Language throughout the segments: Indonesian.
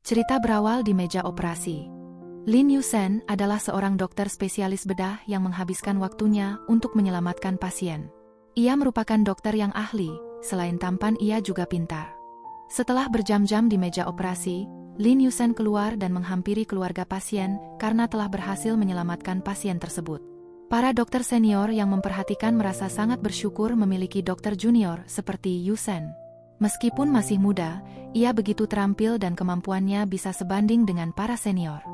Cerita berawal di meja operasi. Lin Yusen adalah seorang dokter spesialis bedah yang menghabiskan waktunya untuk menyelamatkan pasien. Ia merupakan dokter yang ahli, selain tampan ia juga pintar. Setelah berjam-jam di meja operasi, Lin Yusen keluar dan menghampiri keluarga pasien karena telah berhasil menyelamatkan pasien tersebut. Para dokter senior yang memperhatikan merasa sangat bersyukur memiliki dokter junior seperti Yusen. Meskipun masih muda, ia begitu terampil dan kemampuannya bisa sebanding dengan para senior.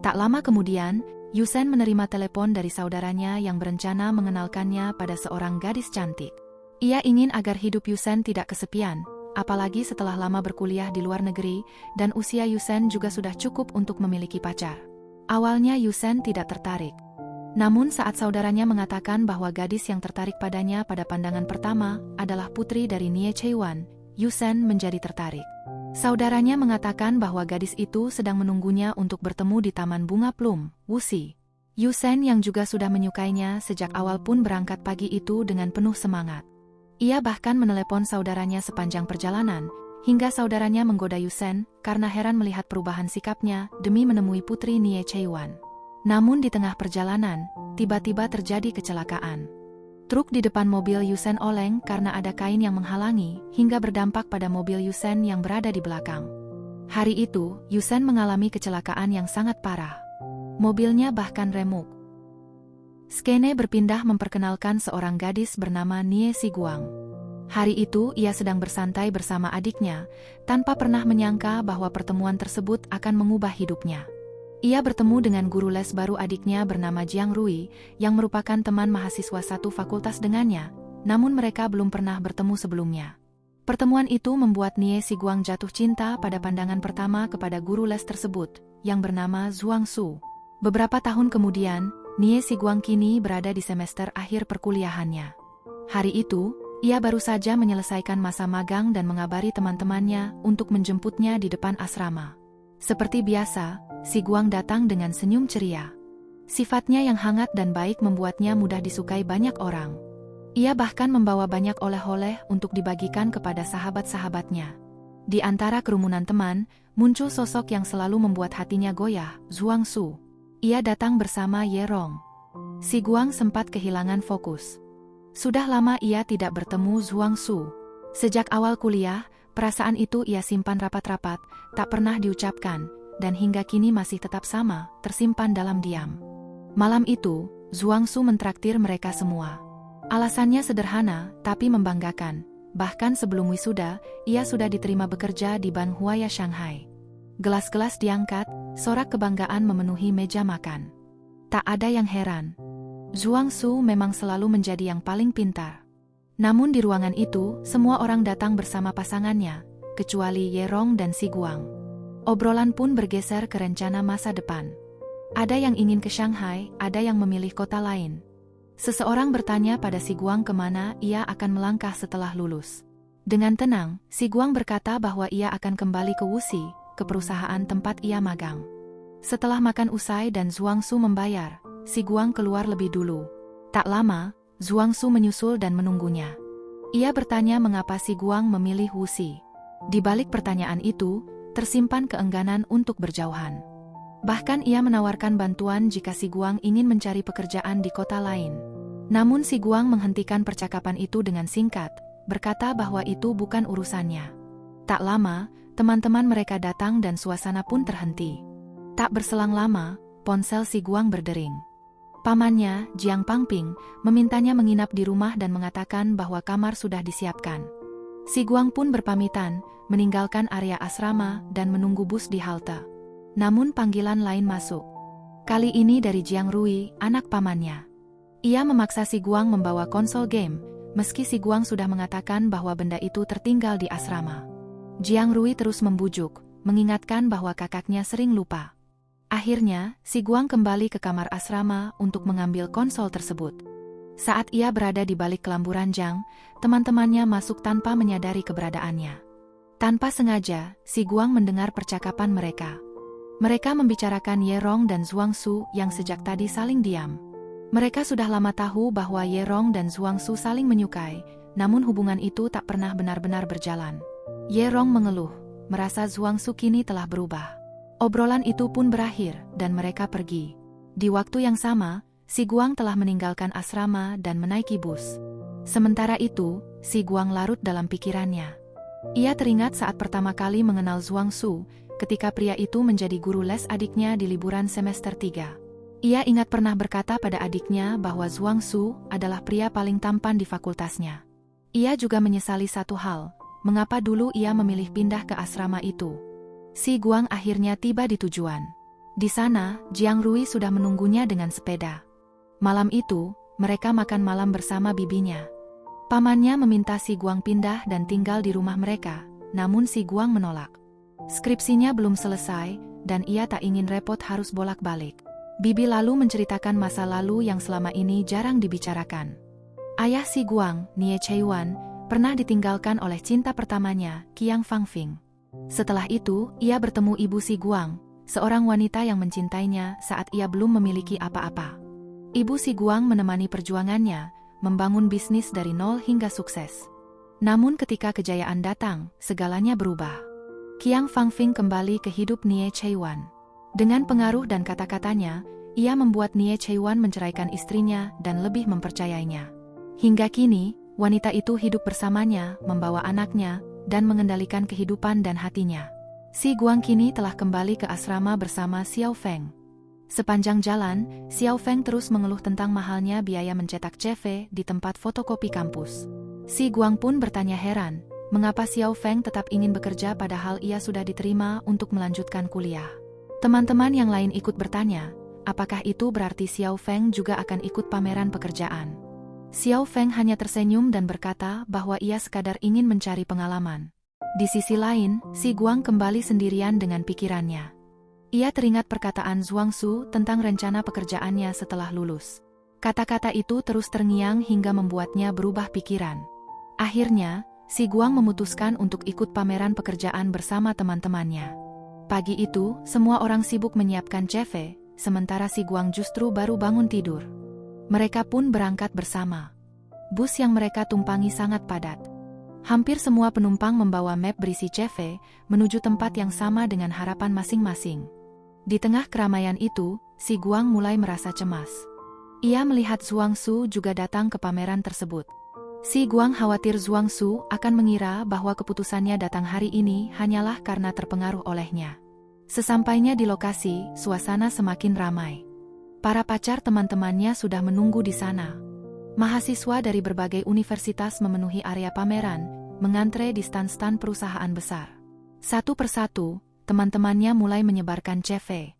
Tak lama kemudian, Yusen menerima telepon dari saudaranya yang berencana mengenalkannya pada seorang gadis cantik. Ia ingin agar hidup Yusen tidak kesepian, apalagi setelah lama berkuliah di luar negeri, dan usia Yusen juga sudah cukup untuk memiliki pacar. Awalnya Yusen tidak tertarik. Namun saat saudaranya mengatakan bahwa gadis yang tertarik padanya pada pandangan pertama adalah putri dari Nie Chaiwan, Yusen menjadi tertarik. Saudaranya mengatakan bahwa gadis itu sedang menunggunya untuk bertemu di Taman Bunga Plum, Wuxi. Yusen yang juga sudah menyukainya sejak awal pun berangkat pagi itu dengan penuh semangat. Ia bahkan menelepon saudaranya sepanjang perjalanan, hingga saudaranya menggoda Yusen karena heran melihat perubahan sikapnya demi menemui putri Nie Chaiwan. Namun di tengah perjalanan, tiba-tiba terjadi kecelakaan. Truk di depan mobil Yusen oleng karena ada kain yang menghalangi, hingga berdampak pada mobil Yusen yang berada di belakang. Hari itu, Yusen mengalami kecelakaan yang sangat parah. Mobilnya bahkan remuk. Skene berpindah memperkenalkan seorang gadis bernama Nie Siguang. Hari itu ia sedang bersantai bersama adiknya, tanpa pernah menyangka bahwa pertemuan tersebut akan mengubah hidupnya. Ia bertemu dengan guru les baru adiknya bernama Jiang Rui, yang merupakan teman mahasiswa satu fakultas dengannya, namun mereka belum pernah bertemu sebelumnya. Pertemuan itu membuat Nie Siguang jatuh cinta pada pandangan pertama kepada guru les tersebut, yang bernama Zhuang Su. Beberapa tahun kemudian, Nie Siguang kini berada di semester akhir perkuliahannya. Hari itu, ia baru saja menyelesaikan masa magang dan mengabari teman-temannya untuk menjemputnya di depan asrama. Seperti biasa, Siguang datang dengan senyum ceria. Sifatnya yang hangat dan baik membuatnya mudah disukai banyak orang. Ia bahkan membawa banyak oleh-oleh untuk dibagikan kepada sahabat-sahabatnya. Di antara kerumunan teman, muncul sosok yang selalu membuat hatinya goyah, Zhuang Su. Ia datang bersama Ye Rong. Siguang sempat kehilangan fokus. Sudah lama ia tidak bertemu Zhuang Su. Sejak awal kuliah, perasaan itu ia simpan rapat-rapat, tak pernah diucapkan, dan hingga kini masih tetap sama, tersimpan dalam diam. Malam itu, Zhuang Su mentraktir mereka semua. Alasannya sederhana, tapi membanggakan. Bahkan sebelum wisuda, ia sudah diterima bekerja di Banhuaya Shanghai. Gelas-gelas diangkat, sorak kebanggaan memenuhi meja makan. Tak ada yang heran. Zhuang Su memang selalu menjadi yang paling pintar. Namun di ruangan itu, semua orang datang bersama pasangannya, kecuali Ye Rong dan Siguang. Obrolan pun bergeser ke rencana masa depan. Ada yang ingin ke Shanghai, ada yang memilih kota lain. Seseorang bertanya pada Siguang kemana ia akan melangkah setelah lulus. Dengan tenang, Siguang berkata bahwa ia akan kembali ke Wuxi, ke perusahaan tempat ia magang. Setelah makan usai dan Zhuang Su membayar, Siguang keluar lebih dulu. Tak lama, Zhuang Su menyusul dan menunggunya. Ia bertanya mengapa Siguang memilih Wuxi. Di balik pertanyaan itu, tersimpan keengganan untuk berjauhan. Bahkan ia menawarkan bantuan jika Siguang ingin mencari pekerjaan di kota lain. Namun Siguang menghentikan percakapan itu dengan singkat, berkata bahwa itu bukan urusannya. Tak lama, teman-teman mereka datang dan suasana pun terhenti. Tak berselang lama, ponsel Siguang berdering. Pamannya, Jiang Pangping, memintanya menginap di rumah dan mengatakan bahwa kamar sudah disiapkan. Siguang pun berpamitan, meninggalkan area asrama dan menunggu bus di halte. Namun panggilan lain masuk. Kali ini dari Jiang Rui, anak pamannya. Ia memaksa Siguang membawa konsol game, meski Siguang sudah mengatakan bahwa benda itu tertinggal di asrama. Jiang Rui terus membujuk, mengingatkan bahwa kakaknya sering lupa. Akhirnya, Siguang kembali ke kamar asrama untuk mengambil konsol tersebut. Saat ia berada di balik kelambu ranjang, teman-temannya masuk tanpa menyadari keberadaannya. Tanpa sengaja, Siguang mendengar percakapan mereka. Mereka membicarakan Ye Rong dan Zhuang Su yang sejak tadi saling diam. Mereka sudah lama tahu bahwa Ye Rong dan Zhuang Su saling menyukai, namun hubungan itu tak pernah benar-benar berjalan. Ye Rong mengeluh, merasa Zhuangsu kini telah berubah. Obrolan itu pun berakhir, dan mereka pergi. Di waktu yang sama, Si Guang telah meninggalkan asrama dan menaiki bus. Sementara itu, Si Guang larut dalam pikirannya. Ia teringat saat pertama kali mengenal Zhuangsu, ketika pria itu menjadi guru les adiknya di liburan semester 3. Ia ingat pernah berkata pada adiknya bahwa Zhuangsu adalah pria paling tampan di fakultasnya. Ia juga menyesali satu hal, mengapa dulu ia memilih pindah ke asrama itu. Si Guang akhirnya tiba di tujuan. Di sana, Jiang Rui sudah menunggunya dengan sepeda. Malam itu, mereka makan malam bersama bibinya. Pamannya meminta Si Guang pindah dan tinggal di rumah mereka, namun Si Guang menolak. Skripsinya belum selesai, dan ia tak ingin repot harus bolak-balik. Bibi lalu menceritakan masa lalu yang selama ini jarang dibicarakan. Ayah Si Guang, Nie Cheiyuan, pernah ditinggalkan oleh cinta pertamanya, Qiang Fangfing. Setelah itu, ia bertemu ibu Si Guang, seorang wanita yang mencintainya saat ia belum memiliki apa-apa. Ibu Si Guang menemani perjuangannya, membangun bisnis dari nol hingga sukses. Namun ketika kejayaan datang, segalanya berubah. Qiang Fangfing kembali ke hidup Nie Cheiyuan. Dengan pengaruh dan kata-katanya, ia membuat Nie Cheiyuan menceraikan istrinya dan lebih mempercayainya. Hingga kini, wanita itu hidup bersamanya, membawa anaknya, dan mengendalikan kehidupan dan hatinya. Si Guang kini telah kembali ke asrama bersama Xiao Feng. Sepanjang jalan, Xiao Feng terus mengeluh tentang mahalnya biaya mencetak CV di tempat fotokopi kampus. Si Guang pun bertanya heran, mengapa Xiao Feng tetap ingin bekerja padahal ia sudah diterima untuk melanjutkan kuliah. Teman-teman yang lain ikut bertanya, apakah itu berarti Xiao Feng juga akan ikut pameran pekerjaan? Xiao Feng hanya tersenyum dan berkata bahwa ia sekadar ingin mencari pengalaman. Di sisi lain, Si Guang kembali sendirian dengan pikirannya. Ia teringat perkataan Zhuangsu tentang rencana pekerjaannya setelah lulus. Kata-kata itu terus terngiang hingga membuatnya berubah pikiran. Akhirnya, Si Guang memutuskan untuk ikut pameran pekerjaan bersama teman-temannya. Pagi itu, semua orang sibuk menyiapkan CV, sementara Si Guang justru baru bangun tidur. Mereka pun berangkat bersama. Bus yang mereka tumpangi sangat padat. Hampir semua penumpang membawa map berisi CV, menuju tempat yang sama dengan harapan masing-masing. Di tengah keramaian itu, Si Guang mulai merasa cemas. Ia melihat Zhuangsu juga datang ke pameran tersebut. Si Guang khawatir Zhuangsu akan mengira bahwa keputusannya datang hari ini hanyalah karena terpengaruh olehnya. Sesampainya di lokasi, suasana semakin ramai. Para pacar teman-temannya sudah menunggu di sana. Mahasiswa dari berbagai universitas memenuhi area pameran, mengantre di stan-stan perusahaan besar. Satu persatu, teman-temannya mulai menyebarkan CV.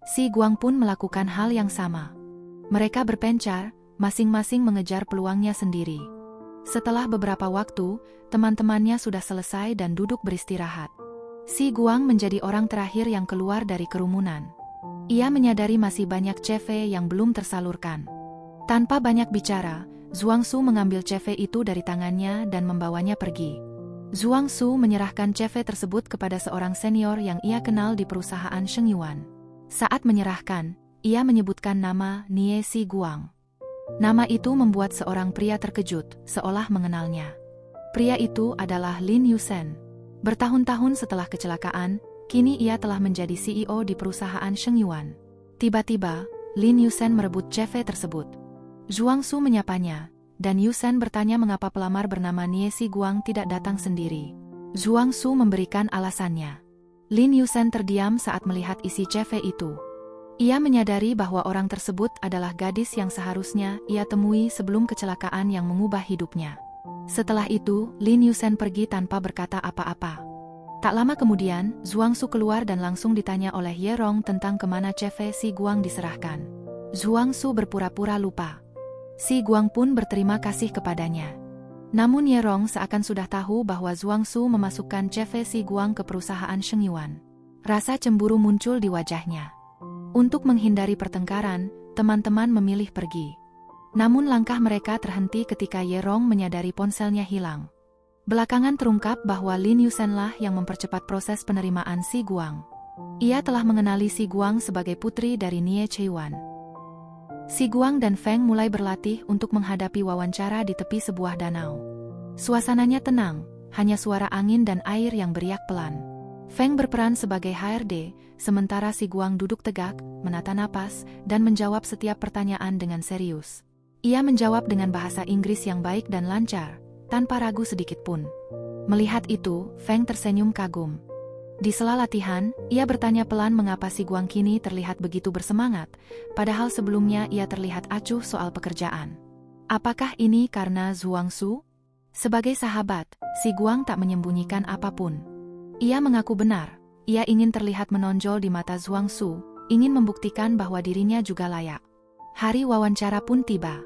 Si Guang pun melakukan hal yang sama. Mereka berpencar, masing-masing mengejar peluangnya sendiri. Setelah beberapa waktu, teman-temannya sudah selesai dan duduk beristirahat. Si Guang menjadi orang terakhir yang keluar dari kerumunan. Ia menyadari masih banyak CV yang belum tersalurkan. Tanpa banyak bicara, Zhuangsu mengambil CV itu dari tangannya dan membawanya pergi. Zhuangsu menyerahkan CV tersebut kepada seorang senior yang ia kenal di perusahaan Shengyuan. Saat menyerahkan, ia menyebutkan nama Nie Si Guang. Nama itu membuat seorang pria terkejut, seolah mengenalnya. Pria itu adalah Lin Yusen. Bertahun-tahun setelah kecelakaan, kini ia telah menjadi CEO di perusahaan Shengyuan. Tiba-tiba, Lin Yusen merebut CV tersebut. Zhuangsu menyapanya, dan Yusen bertanya mengapa pelamar bernama Nie Si Guang tidak datang sendiri. Zhuangsu memberikan alasannya. Lin Yusen terdiam saat melihat isi CV itu. Ia menyadari bahwa orang tersebut adalah gadis yang seharusnya ia temui sebelum kecelakaan yang mengubah hidupnya. Setelah itu, Lin Yusen pergi tanpa berkata apa-apa. Tak lama kemudian, Zhuangsu keluar dan langsung ditanya oleh Ye Rong tentang kemana CV Si Guang diserahkan. Zhuangsu berpura-pura lupa. Si Guang pun berterima kasih kepadanya. Namun Ye Rong seakan sudah tahu bahwa Zhuangsu memasukkan CV Si Guang ke perusahaan Shengyuan. Rasa cemburu muncul di wajahnya. Untuk menghindari pertengkaran, teman-teman memilih pergi. Namun langkah mereka terhenti ketika Ye Rong menyadari ponselnya hilang. Belakangan terungkap bahwa Lin Yusenlah yang mempercepat proses penerimaan Si Guang. Ia telah mengenali Si Guang sebagai putri dari Nie Cheiyuan. Si Guang dan Feng mulai berlatih untuk menghadapi wawancara di tepi sebuah danau. Suasananya tenang, hanya suara angin dan air yang beriak pelan. Feng berperan sebagai HRD, sementara si Guang duduk tegak, menata napas, dan menjawab setiap pertanyaan dengan serius. Ia menjawab dengan bahasa Inggris yang baik dan lancar, tanpa ragu sedikit pun. Melihat itu, Feng tersenyum kagum. Di sela latihan, ia bertanya pelan mengapa si Guang kini terlihat begitu bersemangat, padahal sebelumnya ia terlihat acuh soal pekerjaan. Apakah ini karena Zhuangsu? Sebagai sahabat, si Guang tak menyembunyikan apapun. Ia mengaku benar, ia ingin terlihat menonjol di mata Zhuangsu, ingin membuktikan bahwa dirinya juga layak. Hari wawancara pun tiba.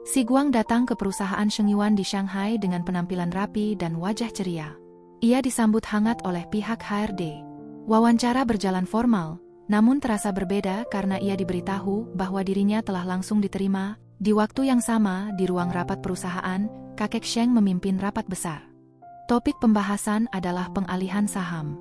Si Guang datang ke perusahaan Shengyuan di Shanghai dengan penampilan rapi dan wajah ceria. Ia disambut hangat oleh pihak HRD. Wawancara berjalan formal, namun terasa berbeda karena ia diberitahu bahwa dirinya telah langsung diterima. Di waktu yang sama, di ruang rapat perusahaan, kakek Sheng memimpin rapat besar. Topik pembahasan adalah pengalihan saham.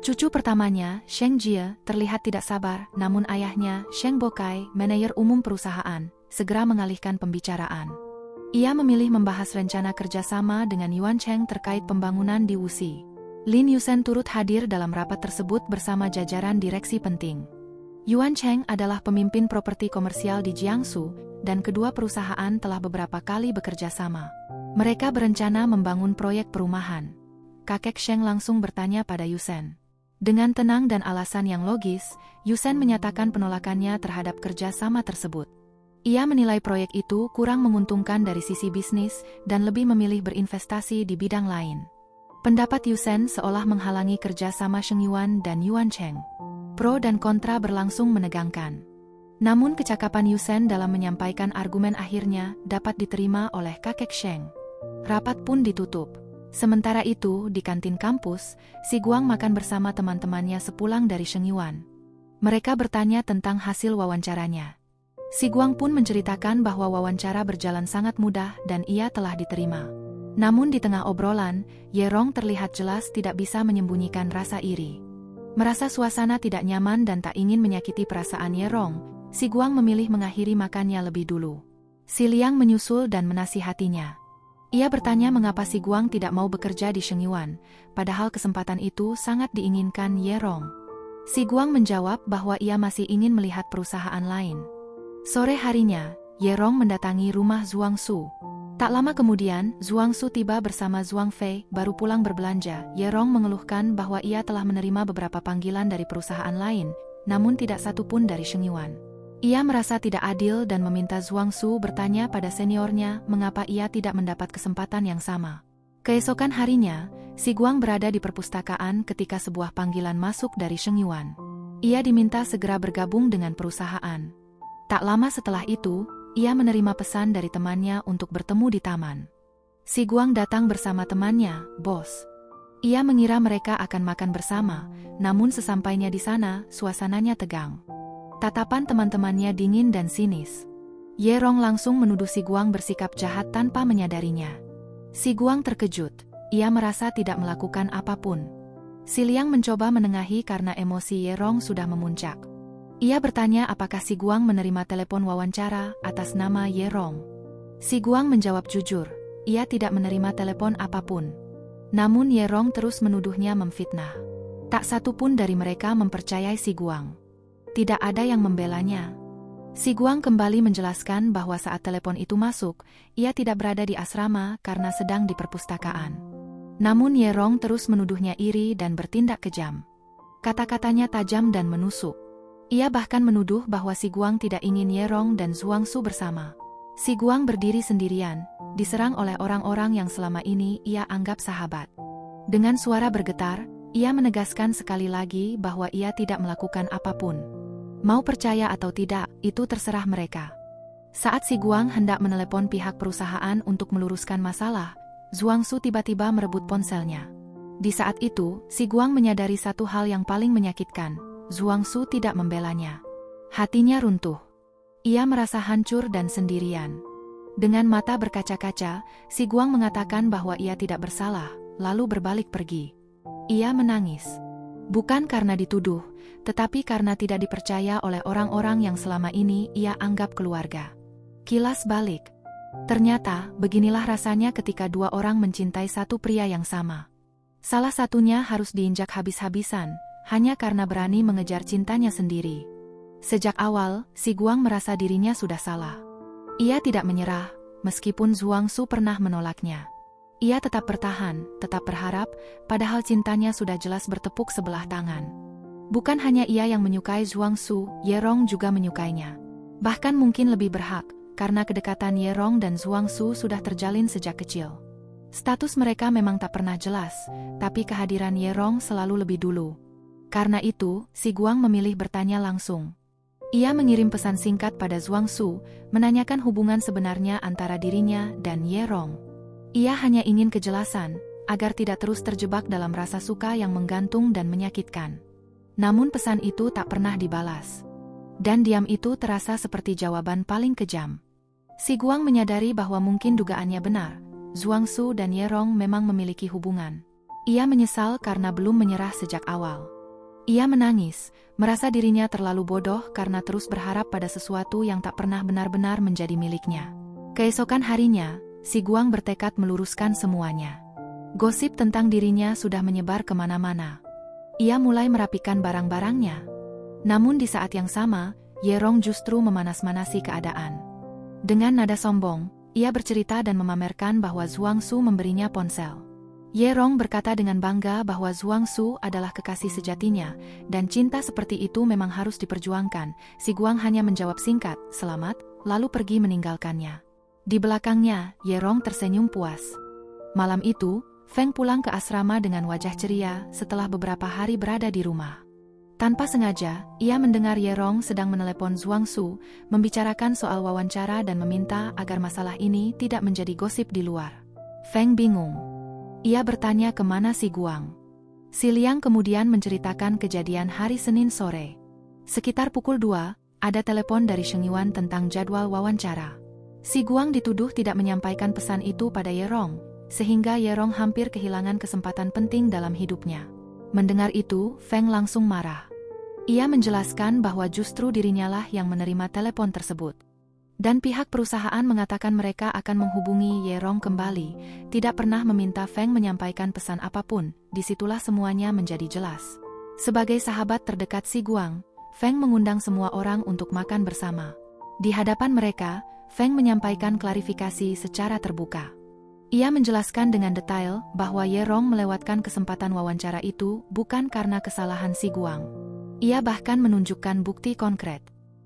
Cucu pertamanya, Sheng Jie, terlihat tidak sabar, namun ayahnya, Sheng Bokai, manajer umum perusahaan, segera mengalihkan pembicaraan. Ia memilih membahas rencana kerjasama dengan Yuan Cheng terkait pembangunan di Wuxi. Lin Yusen turut hadir dalam rapat tersebut bersama jajaran direksi penting. Yuan Cheng adalah pemimpin properti komersial di Jiangsu, dan kedua perusahaan telah beberapa kali bekerja sama. Mereka berencana membangun proyek perumahan. Kakek Sheng langsung bertanya pada Yusen. Dengan tenang dan alasan yang logis, Yusen menyatakan penolakannya terhadap kerja sama tersebut. Ia menilai proyek itu kurang menguntungkan dari sisi bisnis dan lebih memilih berinvestasi di bidang lain. Pendapat Yusen seolah menghalangi kerja sama Shengyuan dan Yuan Cheng. Pro dan kontra berlangsung menegangkan. Namun kecakapan Yusen dalam menyampaikan argumen akhirnya dapat diterima oleh kakek Sheng. Rapat pun ditutup. Sementara itu, di kantin kampus, si Guang makan bersama teman-temannya sepulang dari Shengyuan. Mereka bertanya tentang hasil wawancaranya. Si Guang pun menceritakan bahwa wawancara berjalan sangat mudah dan ia telah diterima. Namun di tengah obrolan, Ye Rong terlihat jelas tidak bisa menyembunyikan rasa iri. Merasa suasana tidak nyaman dan tak ingin menyakiti perasaan Ye Rong, si Guang memilih mengakhiri makannya lebih dulu. Si Liang menyusul dan menasihatinya. Ia bertanya mengapa si Guang tidak mau bekerja di Shengyuan, padahal kesempatan itu sangat diinginkan Ye Rong. Si Guang menjawab bahwa ia masih ingin melihat perusahaan lain. Sore harinya, Ye Rong mendatangi rumah Zhuangsu. Tak lama kemudian, Zhuangsu tiba bersama Zhuang Fei, baru pulang berbelanja. Ye Rong mengeluhkan bahwa ia telah menerima beberapa panggilan dari perusahaan lain, namun tidak satu pun dari Shengyuan. Ia merasa tidak adil dan meminta Zhuangsu bertanya pada seniornya mengapa ia tidak mendapat kesempatan yang sama. Keesokan harinya, si Guang berada di perpustakaan ketika sebuah panggilan masuk dari Shengyuan. Ia diminta segera bergabung dengan perusahaan. Tak lama setelah itu, ia menerima pesan dari temannya untuk bertemu di taman. Si Guang datang bersama temannya, Bos. Ia mengira mereka akan makan bersama, namun sesampainya di sana, suasananya tegang. Tatapan teman-temannya dingin dan sinis. Ye Rong langsung menuduh si Guang bersikap jahat tanpa menyadarinya. Si Guang terkejut, ia merasa tidak melakukan apapun. Si Liang mencoba menengahi karena emosi Ye Rong sudah memuncak. Ia bertanya apakah si Guang menerima telepon wawancara atas nama Ye Rong. Si Guang menjawab jujur, ia tidak menerima telepon apapun. Namun Ye Rong terus menuduhnya memfitnah. Tak satu pun dari mereka mempercayai si Guang. Tidak ada yang membelanya. Si Guang kembali menjelaskan bahwa saat telepon itu masuk, ia tidak berada di asrama karena sedang di perpustakaan. Namun Ye Rong terus menuduhnya iri dan bertindak kejam. Kata-katanya tajam dan menusuk. Ia bahkan menuduh bahwa si Guang tidak ingin Ye Rong dan Zhuangsu bersama. Si Guang berdiri sendirian, diserang oleh orang-orang yang selama ini ia anggap sahabat. Dengan suara bergetar, ia menegaskan sekali lagi bahwa ia tidak melakukan apapun. Mau percaya atau tidak, itu terserah mereka. Saat si Guang hendak menelepon pihak perusahaan untuk meluruskan masalah, Zhuangsu tiba-tiba merebut ponselnya. Di saat itu, si Guang menyadari satu hal yang paling menyakitkan. Zhuangsu tidak membelanya. Hatinya runtuh. Ia merasa hancur dan sendirian. Dengan mata berkaca-kaca, si Guang mengatakan bahwa ia tidak bersalah, lalu berbalik pergi. Ia menangis. Bukan karena dituduh, tetapi karena tidak dipercaya oleh orang-orang yang selama ini ia anggap keluarga. Kilas balik. Ternyata, beginilah rasanya ketika dua orang mencintai satu pria yang sama. Salah satunya harus diinjak habis-habisan, hanya karena berani mengejar cintanya sendiri. Sejak awal, si Guang merasa dirinya sudah salah. Ia tidak menyerah, meskipun Zhuang Su pernah menolaknya. Ia tetap bertahan, tetap berharap, padahal cintanya sudah jelas bertepuk sebelah tangan. Bukan hanya ia yang menyukai Zhuang Su, Ye Rong juga menyukainya. Bahkan mungkin lebih berhak, karena kedekatan Ye Rong dan Zhuang Su sudah terjalin sejak kecil. Status mereka memang tak pernah jelas, tapi kehadiran Ye Rong selalu lebih dulu. Karena itu, si Guang memilih bertanya langsung. Ia mengirim pesan singkat pada Zhuang Su, menanyakan hubungan sebenarnya antara dirinya dan Ye Rong. Ia hanya ingin kejelasan, agar tidak terus terjebak dalam rasa suka yang menggantung dan menyakitkan. Namun pesan itu tak pernah dibalas. Dan diam itu terasa seperti jawaban paling kejam. Si Guang menyadari bahwa mungkin dugaannya benar, Zhuang Su dan Ye Rong memang memiliki hubungan. Ia menyesal karena belum menyerah sejak awal. Ia menangis, merasa dirinya terlalu bodoh karena terus berharap pada sesuatu yang tak pernah benar-benar menjadi miliknya. Keesokan harinya, si Guang bertekad meluruskan semuanya. Gosip tentang dirinya sudah menyebar kemana-mana. Ia mulai merapikan barang-barangnya. Namun di saat yang sama, Ye Rong justru memanas-manasi keadaan. Dengan nada sombong, ia bercerita dan memamerkan bahwa Zhuang Su memberinya ponsel. Ye Rong berkata dengan bangga bahwa Zhuang Su adalah kekasih sejatinya, dan cinta seperti itu memang harus diperjuangkan. Si Guang hanya menjawab singkat, "Selamat," lalu pergi meninggalkannya. Di belakangnya, Ye Rong tersenyum puas. Malam itu, Feng pulang ke asrama dengan wajah ceria setelah beberapa hari berada di rumah. Tanpa sengaja, ia mendengar Ye Rong sedang menelepon Zhuang Su, membicarakan soal wawancara dan meminta agar masalah ini tidak menjadi gosip di luar. Feng bingung. Ia bertanya kemana si Guang. Si Liang kemudian menceritakan kejadian hari Senin sore. Sekitar pukul 2, ada telepon dari Sheng Yuan tentang jadwal wawancara. Si Guang dituduh tidak menyampaikan pesan itu pada Ye Rong, sehingga Ye Rong hampir kehilangan kesempatan penting dalam hidupnya. Mendengar itu, Feng langsung marah. Ia menjelaskan bahwa justru dirinyalah yang menerima telepon tersebut. Dan pihak perusahaan mengatakan mereka akan menghubungi Ye Rong kembali, tidak pernah meminta Feng menyampaikan pesan apapun. Disitulah semuanya menjadi jelas. Sebagai sahabat terdekat si Guang, Feng mengundang semua orang untuk makan bersama. Di hadapan mereka, Feng menyampaikan klarifikasi secara terbuka. Ia menjelaskan dengan detail bahwa Ye Rong melewatkan kesempatan wawancara itu bukan karena kesalahan si Guang. Ia bahkan menunjukkan bukti konkret.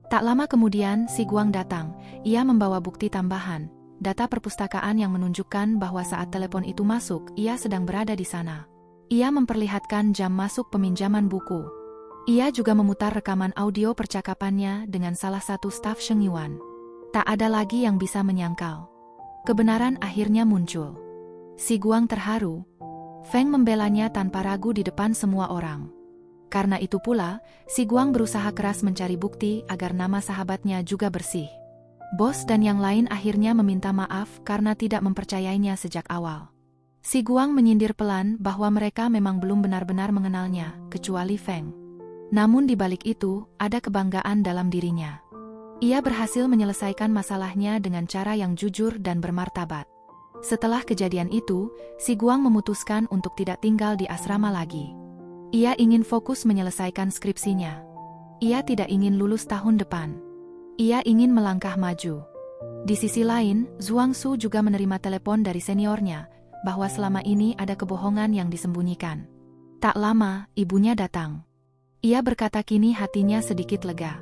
Tak lama kemudian si Guang datang, ia membawa bukti tambahan, data perpustakaan yang menunjukkan bahwa saat telepon itu masuk, ia sedang berada di sana. Ia memperlihatkan jam masuk peminjaman buku. Ia juga memutar rekaman audio percakapannya dengan salah satu staf Sheng Yuan. Tak ada lagi yang bisa menyangkal. Kebenaran akhirnya muncul. Si Guang terharu. Feng membelanya tanpa ragu di depan semua orang. Karena itu pula, si Guang berusaha keras mencari bukti agar nama sahabatnya juga bersih. Bos dan yang lain akhirnya meminta maaf karena tidak mempercayainya sejak awal. Si Guang menyindir pelan bahwa mereka memang belum benar-benar mengenalnya, kecuali Feng. Namun di balik itu, ada kebanggaan dalam dirinya. Ia berhasil menyelesaikan masalahnya dengan cara yang jujur dan bermartabat. Setelah kejadian itu, si Guang memutuskan untuk tidak tinggal di asrama lagi. Ia ingin fokus menyelesaikan skripsinya. Ia tidak ingin lulus tahun depan. Ia ingin melangkah maju. Di sisi lain, Zhuang Su juga menerima telepon dari seniornya, bahwa selama ini ada kebohongan yang disembunyikan. Tak lama, ibunya datang. Ia berkata kini hatinya sedikit lega.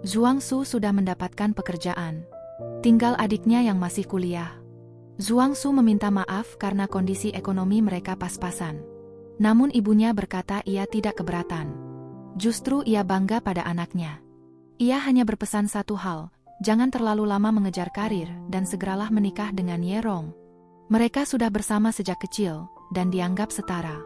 Zhuang Su sudah mendapatkan pekerjaan. Tinggal adiknya yang masih kuliah. Zhuang Su meminta maaf karena kondisi ekonomi mereka pas-pasan. Namun ibunya berkata ia tidak keberatan. Justru ia bangga pada anaknya. Ia hanya berpesan satu hal, jangan terlalu lama mengejar karir dan segeralah menikah dengan Ye Rong. Mereka sudah bersama sejak kecil dan dianggap setara.